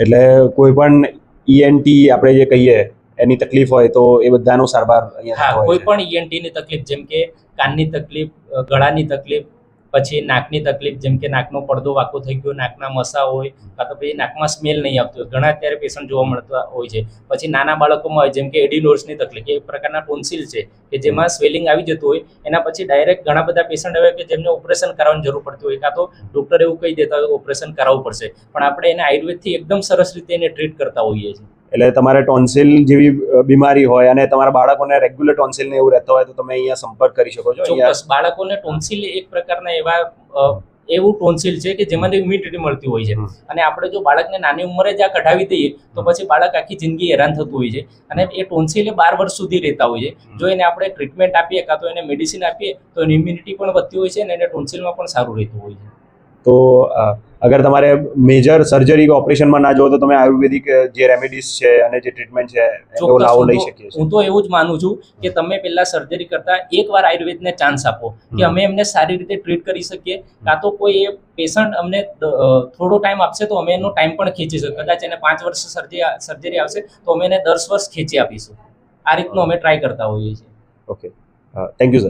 એટલે કોઈ પણ ઈએનટી આપણે જે કહીએ એની તકલીફ હોય તો એ બધાનો સારવાર અહીંયા હા, થતો હોય કોઈ છે. પણ ઈએનટી ની તકલીફ, જેમ કે કાનની તકલીફ, ગળાની તકલીફ, પછી નાકની તકલીફ, જેમ કે નાકનો પડદો વાંકો થઈ ગયો, નાકના મસા હોય, કાં તો પછી નાકમાં સ્મેલ નહીં આવતી હોય, ઘણા અત્યારે પેશન્ટ જોવા મળતા હોય છે. પછી નાના બાળકોમાં હોય, જેમ કે એડિનોઝની તકલીફ, એ પ્રકારના ટોન્સિલ છે કે જેમાં સ્વેલિંગ આવી જતું હોય, એના પછી ડાયરેક્ટ ઘણા બધા પેશન્ટ આવે કે જેમને ઓપરેશન કરાવવાની જરૂર પડતી હોય, કાં તો ડૉક્ટર એવું કહી દેતા હોય ઓપરેશન કરાવવું પડશે, પણ આપણે એને આયુર્વેદથી એકદમ સરસ રીતે એને ટ્રીટ કરતા હોઈએ છીએ. એટલે તમારે ટોન્સિલ જેવી બીમારી હોય અને તમારા બાળકોને રેગ્યુલર ટોન્સિલ ને એવું રહેતો હોય તો તમે અહીંયા સંપર્ક કરી શકો છો. ચોક્કસ, બાળકોને ટોન્સિલ એક પ્રકારના એવું ટોન્સિલ છે કે જેમાંથી ઇમ્યુનિટી મળતી હોય છે, અને આપણે જો બાળકને નાની ઉંમરે જ આ કઢાવી દઈએ તો પછી બાળક આખી જિંદગી હેરાન થતું હોય છે, અને એ ટોન્સિલ 12 વર્ષ સુધી રહેતા હોય છે. જો એને આપણે ટ્રીટમેન્ટ આપીએ કાં તો એને મેડિસિન આપીએ તો એની ઇમ્યુનિટી પણ વધતી હોય છે અને એને ટોન્સિલમાં પણ સારું રહેતું હોય છે. તો અગર તમારે મેજર સર્જરી કે ઓપરેશનમાં ના જવો તો તમે આયુર્વેદિક જે રેમેડીઝ છે અને જે ટ્રીટમેન્ટ છે એનો લાભ લઈ શકીએ છીએ. હું તો એવું જ માનું છું કે તમે પહેલા સર્જરી કરતા એકવાર આયુર્વેદને ચાન્સ આપો કે અમે એમને સારી રીતે ટ્રીટ કરી શકીએ, કાં તો કોઈ એ પેશન્ટ અમને થોડો ટાઈમ આપશે તો અમે એનો ટાઈમ પણ ખેંચી શકીએ. કદાચ એને 5 વર્ષ સર્જરી આવશે તો અમે એને 10 વર્ષ ખેંચી આપીશું. આ રીતનું અમે ટ્રાય કરતા હોઈએ છીએ. Okay, thank you sir.